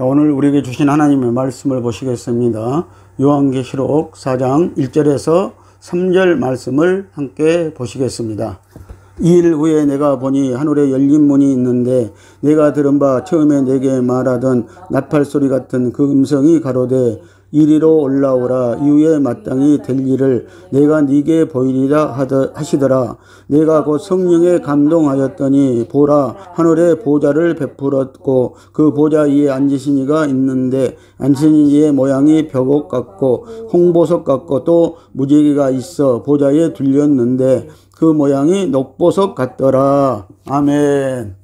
오늘 우리에게 주신 하나님의 말씀을 보시겠습니다. 요한계시록 4장 1절에서 3절 말씀을 함께 보시겠습니다. 2일 후에 내가 보니 하늘에 열린 문이 있는데 내가 들은 바 처음에 내게 말하던 나팔소리 같은 그 음성이 가로되 이리로 올라오라. 이후에 마땅히 될 일을 내가 네게 보이리라 하시더라. 내가 곧 성령에 감동하였더니 보라, 하늘에 보좌를 베풀었고 그 보좌 위에 앉으신 이가 있는데 앉으신 이의 모양이 벽옥 같고 홍보석 같고 또 무지개가 있어 보좌에 둘렸는데 그 모양이 녹보석 같더라. 아멘.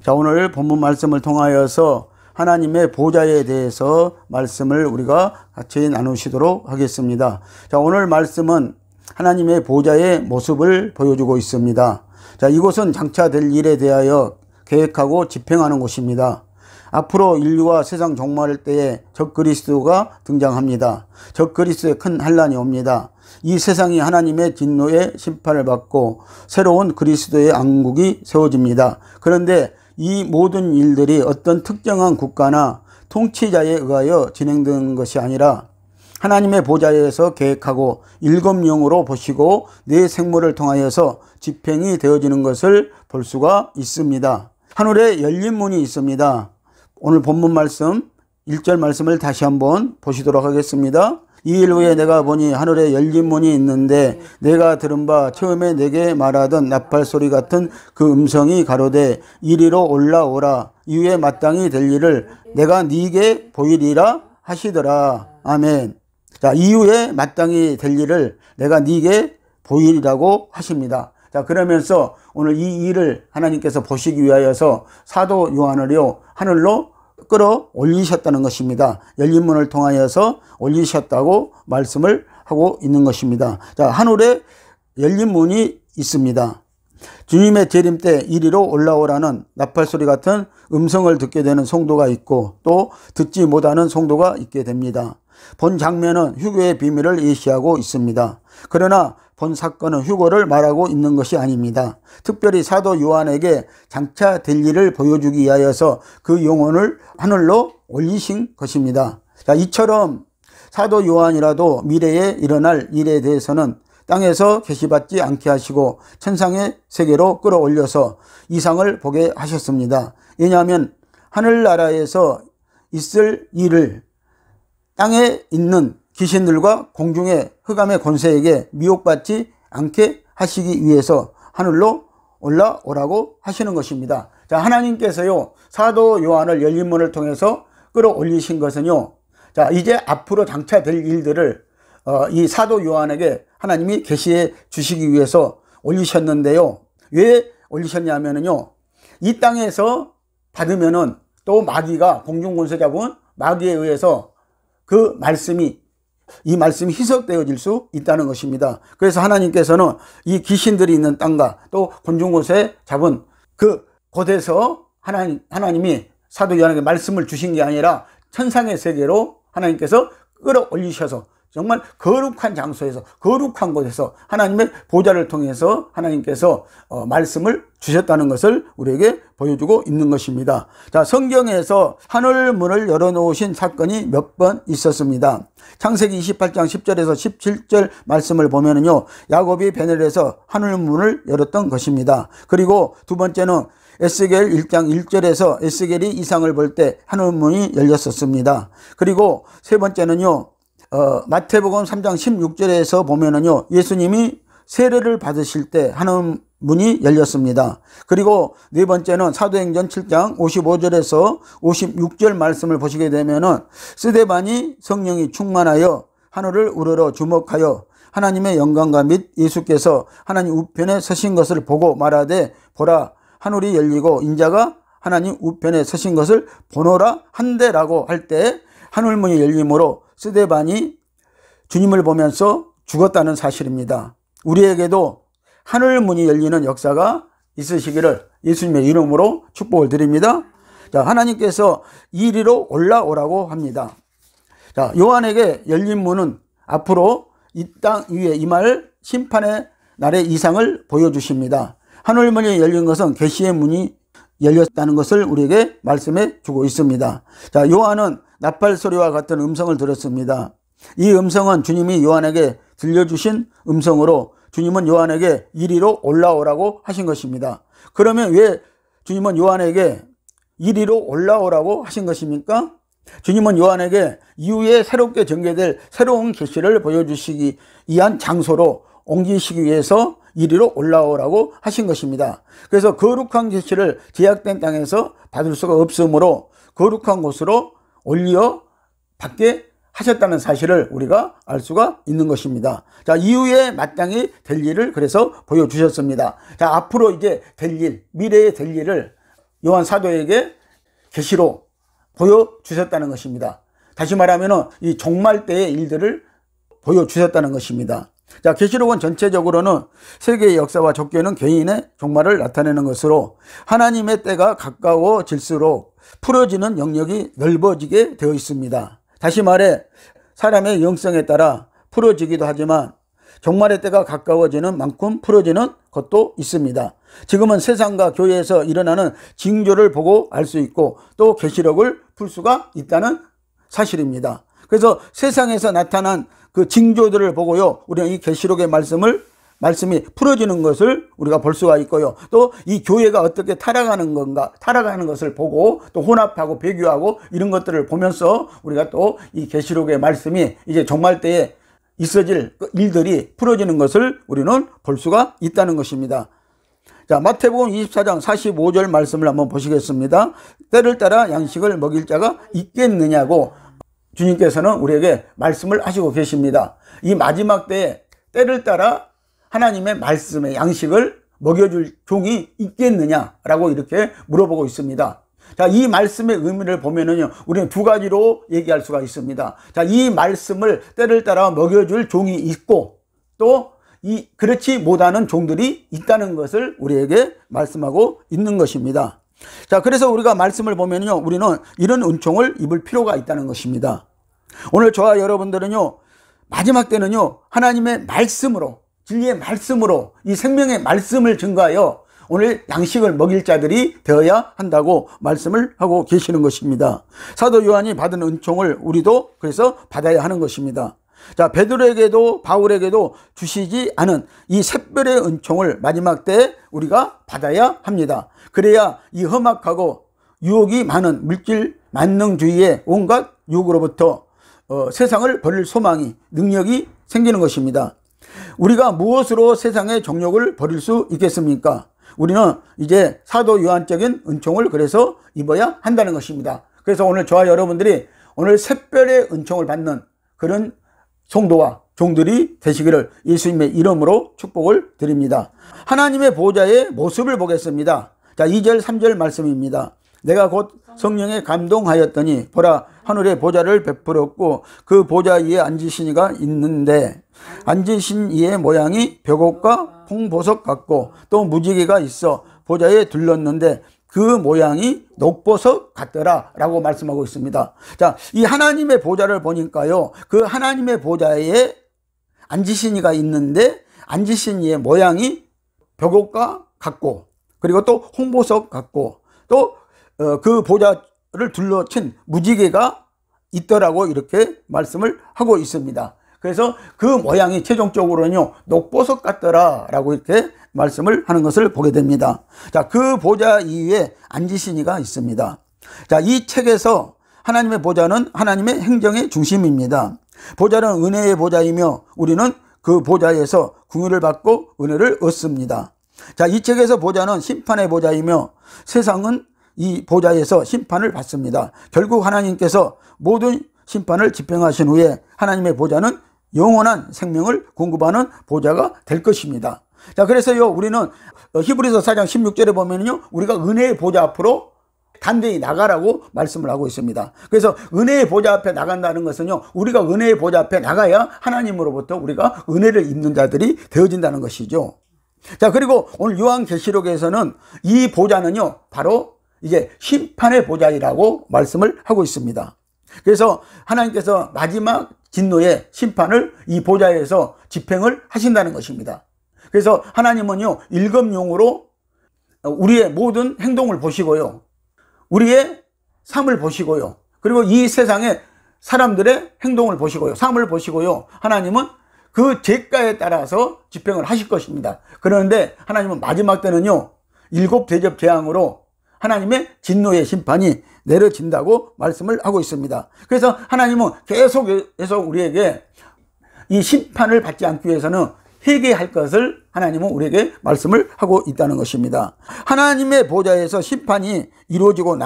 자, 오늘 본문 말씀을 통하여서 하나님의 보좌에 대해서 말씀을 우리가 같이 나누시도록 하겠습니다. 자, 오늘 말씀은 하나님의 보좌의 모습을 보여주고 있습니다. 자, 이곳은 장차 될 일에 대하여 계획하고 집행하는 곳입니다. 앞으로 인류와 세상 종말할 때에 적그리스도가 등장합니다. 적그리스도의 큰 환란이 옵니다. 이 세상이 하나님의 진노의 심판을 받고 새로운 그리스도의 왕국이 세워집니다. 그런데 이 모든 일들이 어떤 특정한 국가나 통치자에 의하여 진행되는 것이 아니라 하나님의 보좌에서 계획하고 일검령으로 보시고 내 생물을 통하여서 집행이 되어지는 것을 볼 수가 있습니다. 하늘에 열린 문이 있습니다. 오늘 본문 말씀 1절 말씀을 다시 한번 보시도록 하겠습니다. 2일 후에 내가 보니 하늘에 열린 문이 있는데 내가 들은 바 처음에 내게 말하던 나팔소리 같은 그 음성이 가로되 이리로 올라오라. 이후에 마땅히 될 일을 내가 네게 보이리라 하시더라. 아멘. 자, 이후에 마땅히 될 일을 내가 네게 보이리라고 하십니다. 자, 그러면서 오늘 이 일을 하나님께서 보시기 위하여서 사도 요한을요 하늘로 끌어 올리셨다는 것입니다. 열린 문을 통하여서 올리셨다고 말씀을 하고 있는 것입니다. 자, 하늘에 열린 문이 있습니다. 주님의 재림 때 이리로 올라오라는 나팔소리 같은 음성을 듣게 되는 성도가 있고 또 듣지 못하는 성도가 있게 됩니다. 본 장면은 휴거의 비밀을 예시하고 있습니다. 그러나 본 사건은 휴거를 말하고 있는 것이 아닙니다. 특별히 사도 요한에게 장차 될 일을 보여주기 위하여서 그 영혼을 하늘로 올리신 것입니다. 자, 이처럼 사도 요한이라도 미래에 일어날 일에 대해서는 땅에서 계시받지 않게 하시고 천상의 세계로 끌어올려서 이상을 보게 하셨습니다. 왜냐하면 하늘나라에서 있을 일을 땅에 있는 귀신들과 공중의 흑암의 권세에게 미혹받지 않게 하시기 위해서 하늘로 올라오라고 하시는 것입니다. 자, 하나님께서요 사도 요한을 열린 문을 통해서 끌어올리신 것은요, 자, 이제 앞으로 장차 될 일들을 이 사도 요한에게 하나님이 계시해 주시기 위해서 올리셨는데요. 왜 올리셨냐면요, 이 땅에서 받으면은 또 마귀가 공중 권세 잡은 마귀에 의해서 이 말씀이 희석되어질 수 있다는 것입니다. 그래서 하나님께서는 이 귀신들이 있는 땅과 또 곤충곳에 잡은 그 곳에서 하나님이 사도 요한에게 말씀을 주신 게 아니라 천상의 세계로 하나님께서 끌어올리셔서 정말 거룩한 장소에서 거룩한 곳에서 하나님의 보좌를 통해서 하나님께서 말씀을 주셨다는 것을 우리에게 보여주고 있는 것입니다. 자, 성경에서 하늘문을 열어놓으신 사건이 몇 번 있었습니다. 창세기 28장 10절에서 17절 말씀을 보면은요, 야곱이 베델에서 하늘문을 열었던 것입니다. 그리고 두 번째는 에스겔 1장 1절에서 에스겔이 이상을 볼 때 하늘문이 열렸었습니다. 그리고 세 번째는요, 마태복음 3장 16절에서 보면은요, 예수님이 세례를 받으실 때 하늘문이 열렸습니다. 그리고 네 번째는 사도행전 7장 55절에서 56절 말씀을 보시게 되면은 스데반이 성령이 충만하여 하늘을 우러러 주목하여 하나님의 영광과 및 예수께서 하나님 우편에 서신 것을 보고 말하되 보라, 하늘이 열리고 인자가 하나님 우편에 서신 것을 보노라 한대라고 할 때 하늘문이 열림으로 스데반이 주님을 보면서 죽었다는 사실입니다. 우리에게도 하늘문이 열리는 역사가 있으시기를 예수님의 이름으로 축복을 드립니다. 자, 하나님께서 이리로 올라오라고 합니다. 자, 요한에게 열린 문은 앞으로 이 땅 위에 임할 심판의 날의 이상을 보여주십니다. 하늘문이 열린 것은 계시의 문이 열렸다는 것을 우리에게 말씀해 주고 있습니다. 자, 요한은 나팔 소리와 같은 음성을 들었습니다. 이 음성은 주님이 요한에게 들려주신 음성으로 주님은 요한에게 이리로 올라오라고 하신 것입니다. 그러면 왜 주님은 요한에게 이리로 올라오라고 하신 것입니까? 주님은 요한에게 이후에 새롭게 전개될 새로운 계시를 보여주시기 위한 장소로 옮기시기 위해서 이리로 올라오라고 하신 것입니다. 그래서 거룩한 계시를 제약된 땅에서 받을 수가 없으므로 거룩한 곳으로 올려 받게 하셨다는 사실을 우리가 알 수가 있는 것입니다. 자, 이후에 마땅히 될 일을 그래서 보여주셨습니다. 자, 앞으로 이제 될 일, 미래에 될 일을 요한 사도에게 계시로 보여주셨다는 것입니다. 다시 말하면 이 종말 때의 일들을 보여주셨다는 것입니다. 자, 계시록은 전체적으로는 세계의 역사와 족교는 개인의 종말을 나타내는 것으로 하나님의 때가 가까워질수록 풀어지는 영역이 넓어지게 되어 있습니다. 다시 말해 사람의 영성에 따라 풀어지기도 하지만 종말의 때가 가까워지는 만큼 풀어지는 것도 있습니다. 지금은 세상과 교회에서 일어나는 징조를 보고 알 수 있고 또 계시록을 풀 수가 있다는 사실입니다. 그래서 세상에서 나타난 그 징조들을 보고요, 우리는 이 계시록의 말씀이 풀어지는 것을 우리가 볼 수가 있고요. 또 이 교회가 어떻게 타락하는 건가, 타락하는 것을 보고 또 혼합하고 배교하고 이런 것들을 보면서 우리가 또 이 계시록의 말씀이 이제 종말 때에 있어질 일들이 풀어지는 것을 우리는 볼 수가 있다는 것입니다. 자, 마태복음 24장 45절 말씀을 한번 보시겠습니다. 때를 따라 양식을 먹일 자가 있겠느냐고 주님께서는 우리에게 말씀을 하시고 계십니다. 이 마지막 때에 때를 따라 하나님의 말씀의 양식을 먹여줄 종이 있겠느냐라고 이렇게 물어보고 있습니다. 자, 이 말씀의 의미를 보면은요, 우리는 두 가지로 얘기할 수가 있습니다. 자, 이 말씀을 때를 따라 먹여줄 종이 있고 또 그렇지 못하는 종들이 있다는 것을 우리에게 말씀하고 있는 것입니다. 자, 그래서 우리가 말씀을 보면요, 우리는 이런 은총을 입을 필요가 있다는 것입니다. 오늘 저와 여러분들은요, 마지막 때는요, 하나님의 말씀으로, 진리의 말씀으로 이 생명의 말씀을 증거하여 오늘 양식을 먹일 자들이 되어야 한다고 말씀을 하고 계시는 것입니다. 사도 요한이 받은 은총을 우리도 그래서 받아야 하는 것입니다. 자, 베드로에게도 바울에게도 주시지 않은 이 샛별의 은총을 마지막 때에 우리가 받아야 합니다. 그래야 이 험악하고 유혹이 많은 물질 만능주의의 온갖 유혹으로부터 세상을 버릴 소망이, 능력이 생기는 것입니다. 우리가 무엇으로 세상의 정욕을 버릴 수 있겠습니까? 우리는 이제 사도 요한적인 은총을 그래서 입어야 한다는 것입니다. 그래서 오늘 저와 여러분들이 오늘 샛별의 은총을 받는 그런 성도와 종들이 되시기를 예수님의 이름으로 축복을 드립니다. 하나님의 보좌의 모습을 보겠습니다. 자, 2절 3절 말씀입니다. 내가 곧 성령에 감동하였더니 보라, 하늘의 보좌를 베풀었고 그 보좌 위에 앉으신 이가 있는데 앉으신 이의 모양이 벽옥과 홍보석 같고 또 무지개가 있어 보좌에 둘렀는데 그 모양이 녹보석 같더라 라고 말씀하고 있습니다. 자, 이 하나님의 보좌를 보니까요, 그 하나님의 보좌에 앉으신 이가 있는데 앉으신 이의 모양이 벽옥과 같고 그리고 또 홍보석 같고 또 그 보좌를 둘러친 무지개가 있더라고 이렇게 말씀을 하고 있습니다. 그래서 그 모양이 최종적으로는요, 녹보석 같더라 라고 이렇게 말씀을 하는 것을 보게 됩니다. 자, 그 보좌 위에 앉으신 이가 있습니다. 자, 이 책에서 하나님의 보좌는 하나님의 행정의 중심입니다. 보좌는 은혜의 보좌이며 우리는 그 보좌에서 긍휼을 받고 은혜를 얻습니다. 자, 이 책에서 보좌는 심판의 보좌이며 세상은 이 보좌에서 심판을 받습니다. 결국 하나님께서 모든 심판을 집행하신 후에 하나님의 보좌는 영원한 생명을 공급하는 보좌가 될 것입니다. 자, 그래서요, 우리는 히브리서 4장 16절에 보면요, 우리가 은혜의 보좌 앞으로 단대히 나가라고 말씀을 하고 있습니다. 그래서 은혜의 보좌 앞에 나간다는 것은요, 우리가 은혜의 보좌 앞에 나가야 하나님으로부터 우리가 은혜를 입는 자들이 되어진다는 것이죠. 자, 그리고 오늘 요한계시록에서는 이 보좌는요, 바로 이제 심판의 보좌이라고 말씀을 하고 있습니다. 그래서 하나님께서 마지막 진노의 심판을 이 보좌에서 집행을 하신다는 것입니다. 그래서 하나님은요, 일검용으로 우리의 모든 행동을 보시고요. 우리의 삶을 보시고요. 그리고 이 세상의 사람들의 행동을 보시고요. 삶을 보시고요. 하나님은 그 죄가에 따라서 집행을 하실 것입니다. 그런데 하나님은 마지막 때는요, 7 대접 재앙으로 하나님의 진노의 심판이 내려진다고 말씀을 하고 있습니다. 그래서 하나님은 계속해서 우리에게 이 심판을 받지 않기 위해서는 회개할 것을 하나님은 우리에게 말씀을 하고 있다는 것입니다. 하나님의 보좌에서 심판이 이루어지고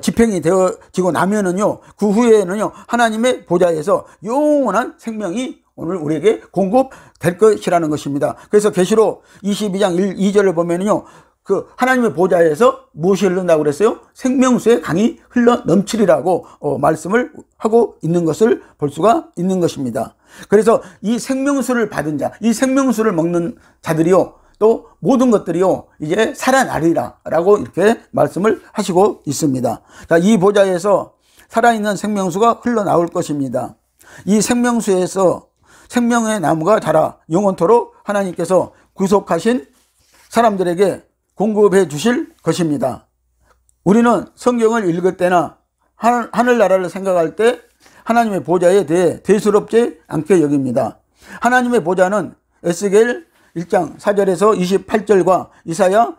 집행이 되어지고 나면은요, 그 후에는요, 하나님의 보좌에서 영원한 생명이 오늘 우리에게 공급될 것이라는 것입니다. 그래서 계시록 22장 2절을 보면은요, 그 하나님의 보좌에서 무엇이 흐른다고 그랬어요? 생명수의 강이 흘러 넘치리라고 말씀을 하고 있는 것을 볼 수가 있는 것입니다. 그래서 이 생명수를 받은 자, 이 생명수를 먹는 자들이요, 또 모든 것들이요, 이제 살아나리라 라고 이렇게 말씀을 하시고 있습니다. 자, 이 보좌에서 살아있는 생명수가 흘러나올 것입니다. 이 생명수에서 생명의 나무가 자라 영원토록 하나님께서 구속하신 사람들에게 공급해 주실 것입니다. 우리는 성경을 읽을 때나 하늘나라를 생각할 때 하나님의 보좌에 대해 대수롭지 않게 여깁니다. 하나님의 보좌는 에스겔 1장 4절에서 28절과 이사야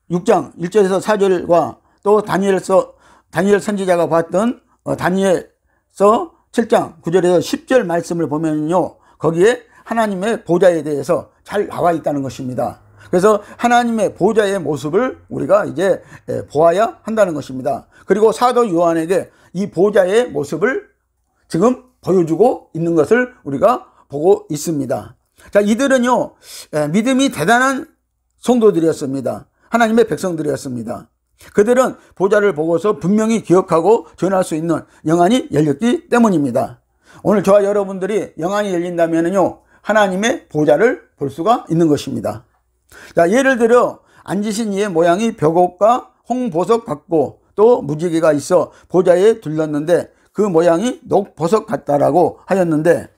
6장 1절에서 4절과 또 다니엘 선지자가 봤던 다니엘서 7장 9절에서 10절 말씀을 보면요, 거기에 하나님의 보좌에 대해서 잘 나와 있다는 것입니다. 그래서 하나님의 보좌의 모습을 우리가 이제 보아야 한다는 것입니다. 그리고 사도 요한에게 이 보좌의 모습을 지금 보여주고 있는 것을 우리가 보고 있습니다. 자, 이들은요, 믿음이 대단한 성도들이었습니다. 하나님의 백성들이었습니다. 그들은 보좌를 보고서 분명히 기억하고 전할 수 있는 영안이 열렸기 때문입니다. 오늘 저와 여러분들이 영안이 열린다면요, 하나님의 보좌를 볼 수가 있는 것입니다. 자, 예를 들어 앉으신 이의 모양이 벽옥과 홍보석 같고 또 무지개가 있어 보좌에 둘렀는데 그 모양이 녹보석 같다라고 하였는데,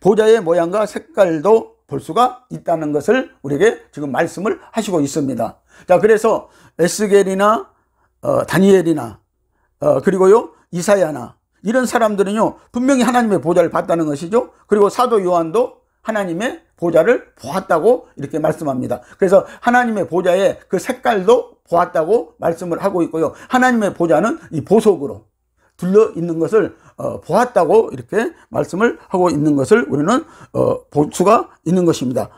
보좌의 모양과 색깔도 볼 수가 있다는 것을 우리에게 지금 말씀을 하시고 있습니다. 자, 그래서 에스겔이나 다니엘이나 그리고요 이사야나 이런 사람들은요 분명히 하나님의 보좌를 봤다는 것이죠. 그리고 사도 요한도 하나님의 보좌를 보았다고 이렇게 말씀합니다. 그래서 하나님의 보좌의 그 색깔도 보았다고 말씀을 하고 있고요. 하나님의 보좌는 이 보석으로 둘러 있는 것을 보았다고 이렇게 말씀을 하고 있는 것을 우리는 볼 수가 있는 것입니다.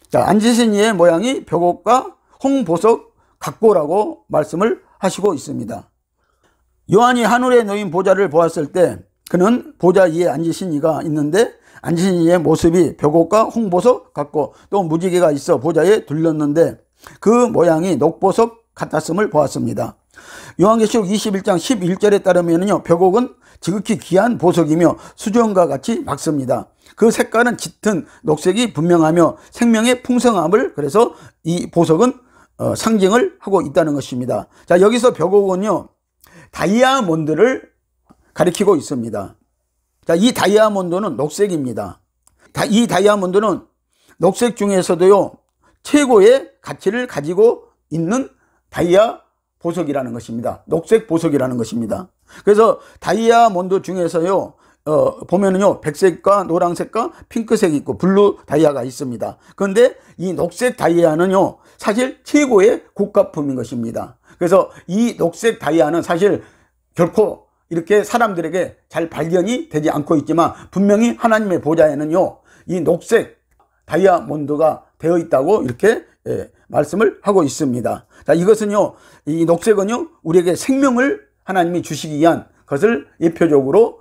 자, 앉으신 이의 모양이 벽옥과 홍보석 같고라고 말씀을 하시고 있습니다. 요한이 하늘에 놓인 보좌를 보았을 때 그는 보좌 위에 앉으신 이가 있는데 앉으신 이의 모습이 벽옥과 홍보석 같고 또 무지개가 있어 보좌에 둘렀는데 그 모양이 녹보석 같았음을 보았습니다. 요한계시록 21장 11절에 따르면요, 벽옥은 지극히 귀한 보석이며 수정과 같이 맑습니다. 그 색깔은 짙은 녹색이 분명하며 생명의 풍성함을, 그래서 이 보석은 상징을 하고 있다는 것입니다. 자, 여기서 벽옥은요 다이아몬드를 가리키고 있습니다. 자, 이 다이아몬드는 녹색입니다. 이 다이아몬드는 녹색 중에서도요 최고의 가치를 가지고 있는 다이아 보석이라는 것입니다. 녹색 보석이라는 것입니다. 그래서 다이아몬드 중에서요 보면은요 백색과 노란색과 핑크색이 있고 블루 다이아가 있습니다. 그런데 이 녹색 다이아는요 사실 최고의 고가품인 것입니다. 그래서 이 녹색 다이아는 사실 결코 이렇게 사람들에게 잘 발견이 되지 않고 있지만 분명히 하나님의 보좌에는요 이 녹색 다이아몬드가 되어 있다고 이렇게 말씀을 하고 있습니다. 자, 이것은요 이 녹색은요 우리에게 생명을 하나님이 주시기 위한 것을 예표적으로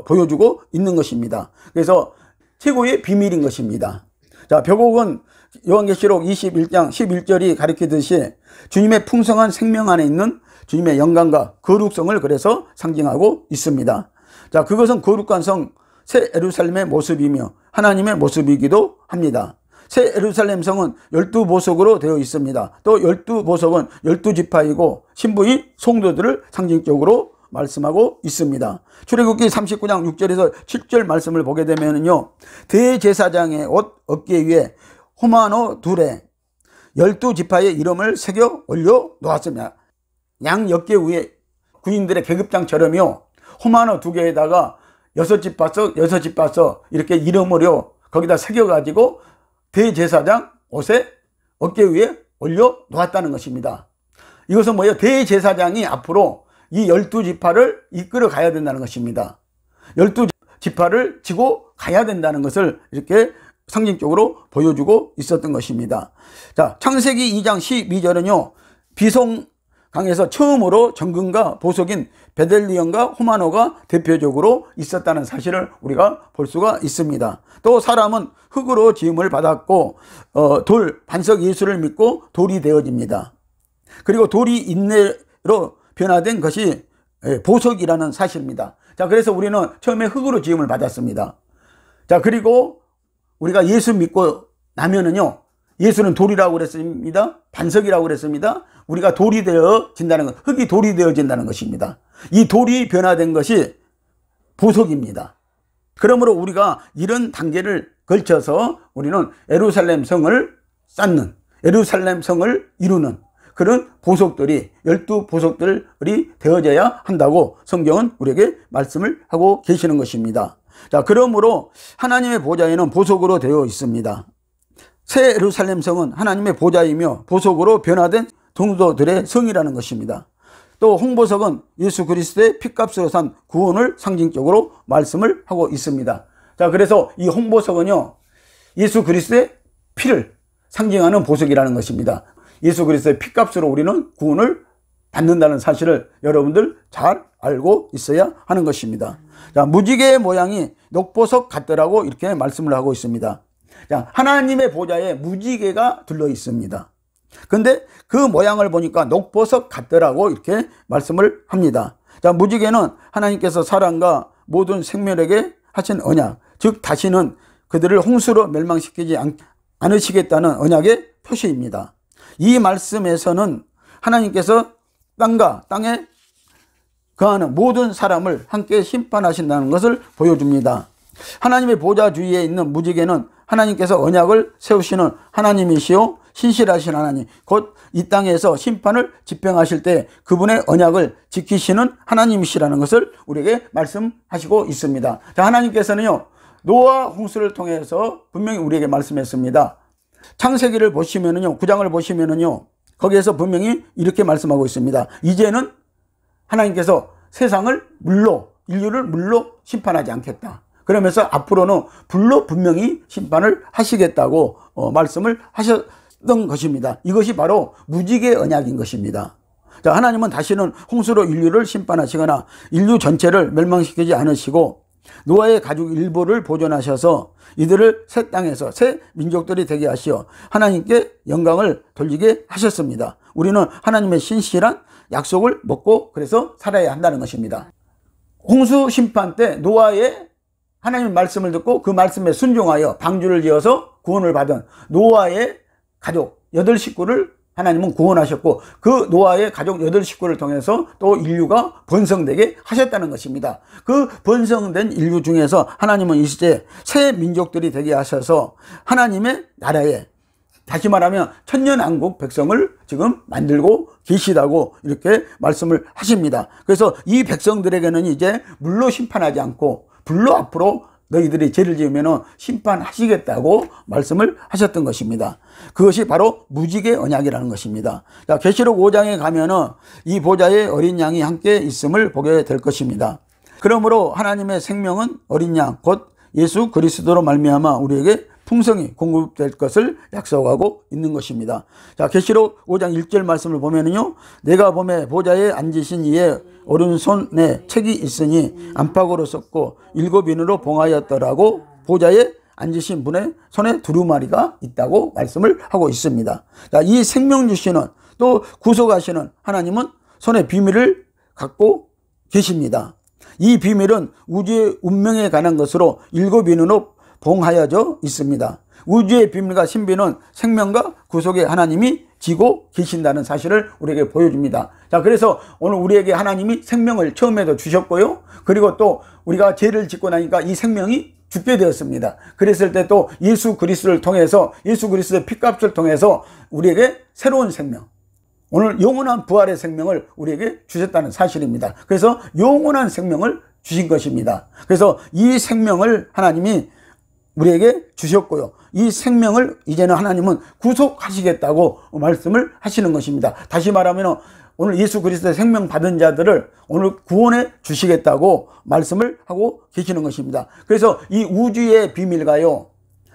보여주고 있는 것입니다. 그래서 최고의 비밀인 것입니다. 자, 벽옥은 요한계시록 21장 11절이 가리키듯이 주님의 풍성한 생명 안에 있는 주님의 영광과 거룩성을 그래서 상징하고 있습니다. 자, 그것은 거룩한 성 새 예루살렘의 모습이며 하나님의 모습이기도 합니다. 새 예루살렘 성은 12보석으로 되어 있습니다. 또 12보석은 12지파이고 신부인 성도들을 상징적으로 말씀하고 있습니다. 출애굽기 39장 6절에서 7절 말씀을 보게 되면요, 대제사장의 옷 어깨 위에 호마노 둘에 12지파의 이름을 새겨 올려 놓았습니다. 양 10개 위에 군인들의 계급장처럼요. 호마노 2개에다가 6지파서 이렇게 이름으로 거기다 새겨가지고 대제사장 옷에 어깨 위에 올려 놓았다는 것입니다. 이것은 뭐예요? 대제사장이 앞으로 이 12지파를 이끌어 가야 된다는 것입니다. 12지파를 지고 가야 된다는 것을 이렇게 상징적으로 보여주고 있었던 것입니다. 자, 창세기 2장 12절은요. 비송강에서 처음으로 정금과 보석인 베델리엄과 호마노가 대표적으로 있었다는 사실을 우리가 볼 수가 있습니다. 또 사람은 흙으로 지음을 받았고 돌, 반석 예수를 믿고 돌이 되어집니다. 그리고 돌이 인내로 변화된 것이 보석이라는 사실입니다. 자, 그래서 우리는 처음에 흙으로 지음을 받았습니다. 자, 그리고 우리가 예수 믿고 나면은요, 예수는 돌이라고 그랬습니다. 반석이라고 그랬습니다. 우리가 돌이 되어진다는 것, 흙이 돌이 되어진다는 것입니다. 이 돌이 변화된 것이 보석입니다. 그러므로 우리가 이런 단계를 걸쳐서 우리는 예루살렘 성을 쌓는, 예루살렘 성을 이루는 그런 보석들이 12보석들이 되어져야 한다고 성경은 우리에게 말씀을 하고 계시는 것입니다. 자, 그러므로 하나님의 보좌에는 보석으로 되어 있습니다. 새 예루살렘 성은 하나님의 보좌이며 보석으로 변화된 성도들의 성이라는 것입니다. 또 홍보석은 예수 그리스도의 피값으로 산 구원을 상징적으로 말씀을 하고 있습니다. 자, 그래서 이 홍보석은요, 예수 그리스도의 피를 상징하는 보석이라는 것입니다. 예수 그리스도의 피값으로 우리는 구원을 받는다는 사실을 여러분들 잘 알고 있어야 하는 것입니다. 자, 무지개의 모양이 녹보석 같더라고 이렇게 말씀을 하고 있습니다. 자, 하나님의 보좌에 무지개가 들러 있습니다. 근데 그 모양을 보니까 녹보석 같더라고 이렇게 말씀을 합니다. 자, 무지개는 하나님께서 사람과 모든 생명에게 하신 언약, 즉 다시는 그들을 홍수로 멸망시키지 않으시겠다는 언약의 표시입니다. 이 말씀에서는 하나님께서 땅과 땅에 거하는 모든 사람을 함께 심판하신다는 것을 보여줍니다. 하나님의 보좌 주위에 있는 무지개는 하나님께서 언약을 세우시는 하나님이시요 신실하신 하나님, 곧 이 땅에서 심판을 집행하실 때 그분의 언약을 지키시는 하나님이시라는 것을 우리에게 말씀하시고 있습니다. 자, 하나님께서는요, 노아 홍수를 통해서 분명히 우리에게 말씀했습니다. 창세기를 보시면은요, 9장을 보시면은요, 거기에서 분명히 이렇게 말씀하고 있습니다. 이제는 하나님께서 세상을 인류를 물로 심판하지 않겠다. 그러면서 앞으로는 불로 분명히 심판을 하시겠다고 말씀을 하셨던 것입니다. 이것이 바로 무지개 언약인 것입니다. 자, 하나님은 다시는 홍수로 인류를 심판하시거나 인류 전체를 멸망시키지 않으시고 노아의 가족 일부를 보존하셔서 이들을 새 땅에서 새 민족들이 되게 하시어 하나님께 영광을 돌리게 하셨습니다. 우리는 하나님의 신실한 약속을 먹고 그래서 살아야 한다는 것입니다. 홍수 심판 때 노아의 하나님의 말씀을 듣고 그 말씀에 순종하여 방주를 지어서 구원을 받은 노아의 가족 8식구를 하나님은 구원하셨고 그 노아의 가족 8식구를 통해서 또 인류가 번성되게 하셨다는 것입니다. 그 번성된 인류 중에서 하나님은 이제 새 민족들이 되게 하셔서 하나님의 나라에 다시 말하면 천년왕국 백성을 지금 만들고 계시다고 이렇게 말씀을 하십니다. 그래서 이 백성들에게는 이제 물로 심판하지 않고 불로 앞으로 너희들이 죄를 지으면 심판하시겠다고 말씀을 하셨던 것입니다. 그것이 바로 무지개 언약이라는 것입니다. 자, 계시록 5장에 가면은 이 보좌에 어린 양이 함께 있음을 보게 될 것입니다. 그러므로 하나님의 생명은 어린 양, 곧 예수 그리스도로 말미암아 우리에게 풍성히 공급될 것을 약속하고 있는 것입니다. 자, 계시록 5장 1절 말씀을 보면은요, 내가 보매 보좌에 앉으신 이의 오른손에 책이 있으니 안팎으로 썼고 7인으로 봉하였더라고 보좌에 앉으신 분의 손에 두루마리가 있다고 말씀을 하고 있습니다. 자, 이 생명 주시는 또 구속하시는 하나님은 손에 비밀을 갖고 계십니다. 이 비밀은 우주의 운명에 관한 것으로 7인으로 봉하여져 있습니다. 우주의 비밀과 신비는 생명과 구속의 하나님이 지고 계신다는 사실을 우리에게 보여줍니다. 자, 그래서 오늘 우리에게 하나님이 생명을 처음에도 주셨고요. 그리고 또 우리가 죄를 짓고 나니까 이 생명이 죽게 되었습니다. 그랬을 때 또 예수 그리스도를 통해서, 예수 그리스도의 피값을 통해서 우리에게 새로운 생명, 오늘 영원한 부활의 생명을 우리에게 주셨다는 사실입니다. 그래서 영원한 생명을 주신 것입니다. 그래서 이 생명을 하나님이 우리에게 주셨고요. 이 생명을 이제는 하나님은 구속하시겠다고 말씀을 하시는 것입니다. 다시 말하면 오늘 예수 그리스도의 생명 받은 자들을 오늘 구원해 주시겠다고 말씀을 하고 계시는 것입니다. 그래서 이 우주의 비밀과요,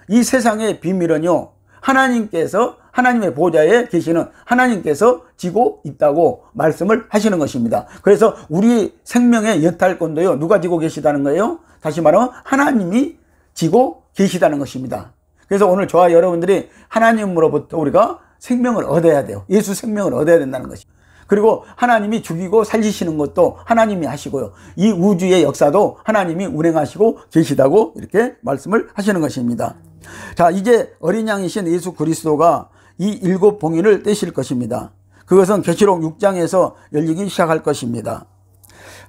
이 세상의 비밀은요, 하나님께서, 하나님의 보좌에 계시는 하나님께서 지고 있다고 말씀을 하시는 것입니다. 그래서 우리 생명의 연탈권도요, 누가 지고 계시다는 거예요? 다시 말하면 하나님이 지고 계시다는 것입니다. 그래서 오늘 저와 여러분들이 하나님으로부터 우리가 생명을 얻어야 돼요. 예수 생명을 얻어야 된다는 것입니다. 그리고 하나님이 죽이고 살리시는 것도 하나님이 하시고요. 이 우주의 역사도 하나님이 운행하시고 계시다고 이렇게 말씀을 하시는 것입니다. 자, 이제 어린 양이신 예수 그리스도가 이 일곱 봉인을 떼실 것입니다. 그것은 계시록 6장에서 열리기 시작할 것입니다.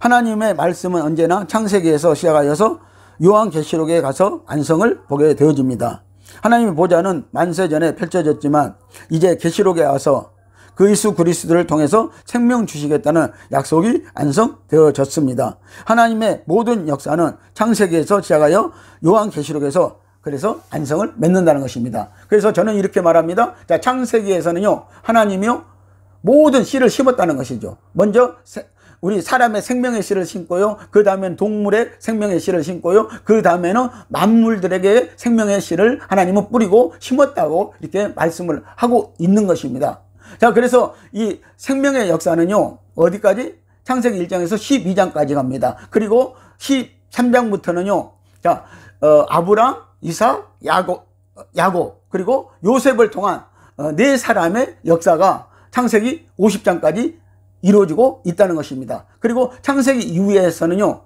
하나님의 말씀은 언제나 창세기에서 시작하여서 요한계시록에 가서 완성을 보게 되어집니다. 하나님의 보좌는 만세 전에 펼쳐졌지만 이제 계시록에 와서 그 예수 그리스도를 통해서 생명 주시겠다는 약속이 완성되어졌습니다. 하나님의 모든 역사는 창세기에서 시작하여 요한계시록에서 그래서 완성을 맺는다는 것입니다. 그래서 저는 이렇게 말합니다. 자, 창세기에서는요, 하나님이요, 모든 씨를 심었다는 것이죠. 먼저 우리 사람의 생명의 씨를 심고요, 그 다음엔 동물의 생명의 씨를 심고요, 그 다음에는 만물들에게 생명의 씨를 하나님은 뿌리고 심었다고 이렇게 말씀을 하고 있는 것입니다. 자, 그래서 이 생명의 역사는요, 어디까지? 창세기 1장에서 12장까지 갑니다. 그리고 13장부터는요, 자, 아브람, 이삭, 야곱, 그리고 요셉을 통한 네 사람의 역사가 창세기 50장까지 이루어지고 있다는 것입니다. 그리고 창세기 이후에서는요,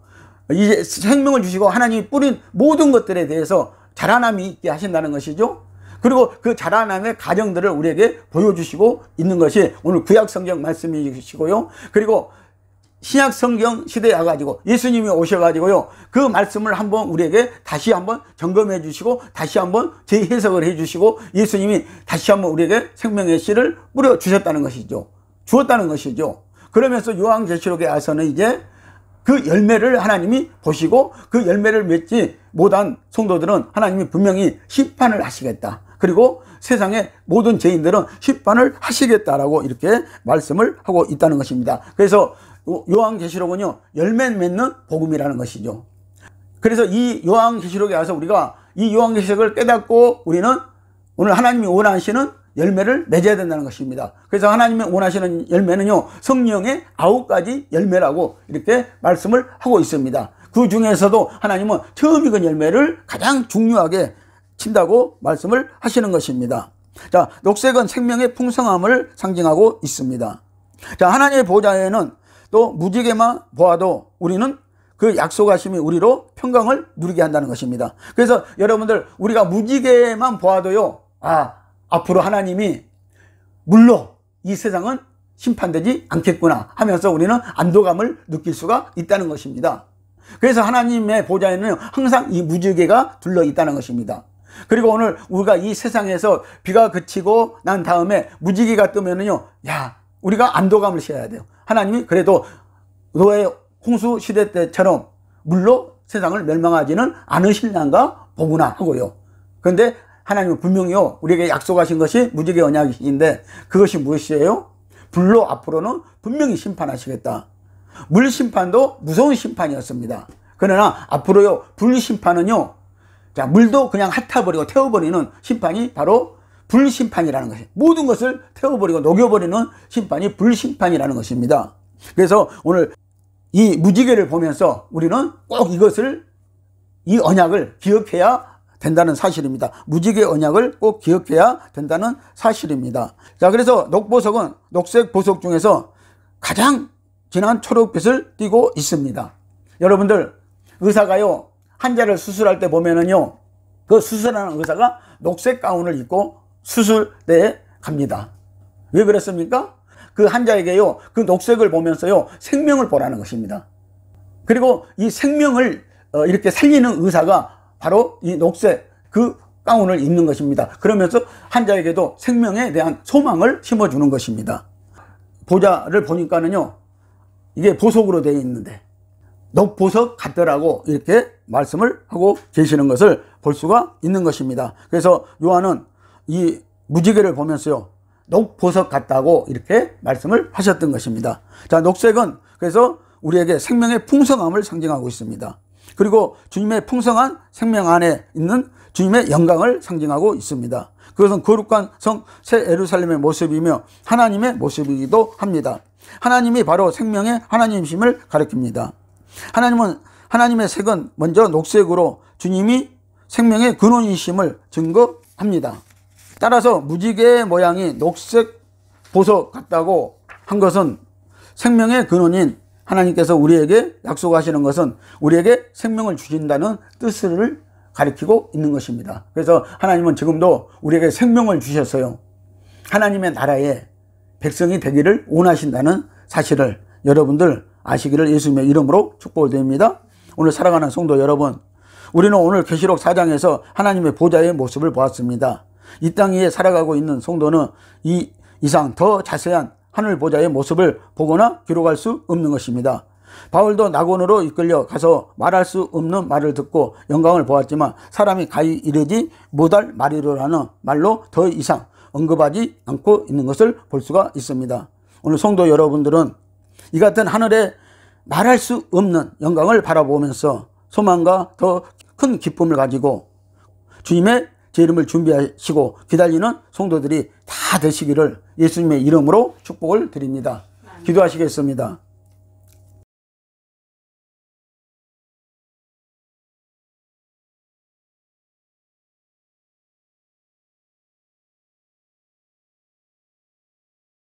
이제 생명을 주시고 하나님이 뿌린 모든 것들에 대해서 자라남이 있게 하신다는 것이죠. 그리고 그 자라남의 과정들을 우리에게 보여주시고 있는 것이 오늘 구약성경 말씀이시고요. 그리고 신약성경 시대에 와가지고 예수님이 오셔가지고요, 그 말씀을 한번 우리에게 다시 한번 점검해 주시고 다시 한번 재해석을 해 주시고 예수님이 다시 한번 우리에게 생명의 씨를 뿌려 주셨다는 것이죠. 주었다는 것이죠. 그러면서 요한계시록에 와서는 이제 그 열매를 하나님이 보시고 그 열매를 맺지 못한 성도들은 하나님이 분명히 심판을 하시겠다. 그리고 세상의 모든 죄인들은 심판을 하시겠다라고 이렇게 말씀을 하고 있다는 것입니다. 그래서 요한계시록은요, 열매 맺는 복음이라는 것이죠. 그래서 이 요한계시록에 와서 우리가 이 요한계시록을 깨닫고 우리는 오늘 하나님이 원하시는 열매를 맺어야 된다는 것입니다. 그래서 하나님이 원하시는 열매는요, 성령의 9가지 열매라고 이렇게 말씀을 하고 있습니다. 그 중에서도 하나님은 처음 익은 열매를 가장 중요하게 친다고 말씀을 하시는 것입니다. 자, 녹색은 생명의 풍성함을 상징하고 있습니다. 자, 하나님의 보좌에는 또 무지개만 보아도 우리는 그 약속하심이 우리로 평강을 누리게 한다는 것입니다. 그래서 여러분들, 우리가 무지개만 보아도요, 앞으로 하나님이 물로 이 세상은 심판되지 않겠구나 하면서 우리는 안도감을 느낄 수가 있다는 것입니다. 그래서 하나님의 보좌에는 항상 이 무지개가 둘러 있다는 것입니다. 그리고 오늘 우리가 이 세상에서 비가 그치고 난 다음에 무지개가 뜨면은요, 우리가 안도감을 쉬어야 돼요. 하나님이 그래도 노아의 홍수 시대 때처럼 물로 세상을 멸망하지는 않으실란가 보구나 하고요. 그런데 하나님은 분명히요, 우리에게 약속하신 것이 무지개 언약인데 그것이 무엇이에요? 불로 앞으로는 분명히 심판하시겠다. 물 심판도 무서운 심판이었습니다. 그러나 앞으로요, 불 심판은요, 자, 물도 그냥 핥아버리고 태워버리는 심판이 바로 불심판이라는 것이에요. 모든 것을 태워버리고 녹여버리는 심판이 불심판이라는 것입니다. 그래서 오늘 이 무지개를 보면서 우리는 꼭 이것을, 이 언약을 기억해야 된다는 사실입니다. 무지개 언약을 꼭 기억해야 된다는 사실입니다. 자, 그래서 녹보석은 녹색 보석 중에서 가장 진한 초록빛을 띠고 있습니다. 여러분들, 의사가요, 환자를 수술할 때 보면은요, 그 수술하는 의사가 녹색 가운을 입고 수술대에 갑니다. 왜 그랬습니까? 그 환자에게요, 그 녹색을 보면서요, 생명을 보라는 것입니다. 그리고 이 생명을 이렇게 살리는 의사가 바로 이 녹색 그 가운을 입는 것입니다. 그러면서 환자에게도 생명에 대한 소망을 심어주는 것입니다. 보좌를 보니까는요, 이게 보석으로 되어 있는데 녹보석 같더라고 이렇게 말씀을 하고 계시는 것을 볼 수가 있는 것입니다. 그래서 요한은 이 무지개를 보면서요, 녹보석 같다고 이렇게 말씀을 하셨던 것입니다. 자, 녹색은 그래서 우리에게 생명의 풍성함을 상징하고 있습니다. 그리고 주님의 풍성한 생명 안에 있는 주님의 영광을 상징하고 있습니다. 그것은 거룩한 성 새 예루살렘의 모습이며 하나님의 모습이기도 합니다. 하나님이 바로 생명의 하나님이심을 가리킵니다. 하나님의 색은 먼저 녹색으로 주님이 생명의 근원이심을 증거합니다. 따라서 무지개 모양이 녹색 보석 같다고 한 것은 생명의 근원인 하나님께서 우리에게 약속하시는 것은 우리에게 생명을 주신다는 뜻을 가리키고 있는 것입니다. 그래서 하나님은 지금도 우리에게 생명을 주셨어요. 하나님의 나라의 백성이 되기를 원하신다는 사실을 여러분들 아시기를 예수님의 이름으로 축복을 드립니다. 오늘 사랑하는 성도 여러분, 우리는 오늘 계시록 4장에서 하나님의 보좌의 모습을 보았습니다. 이 땅 위에 살아가고 있는 성도는 이 이상 더 자세한 하늘 보좌의 모습을 보거나 기록할 수 없는 것입니다. 바울도 낙원으로 이끌려 가서 말할 수 없는 말을 듣고 영광을 보았지만 사람이 가히 이르지 못할 말이로라는 말로 더 이상 언급하지 않고 있는 것을 볼 수가 있습니다. 오늘 성도 여러분들은 이 같은 하늘에 말할 수 없는 영광을 바라보면서 소망과 더 큰 기쁨을 가지고 주님의 제 이름을 준비하시고 기다리는 성도들이 다 되시기를 예수님의 이름으로 축복을 드립니다. 기도하시겠습니다.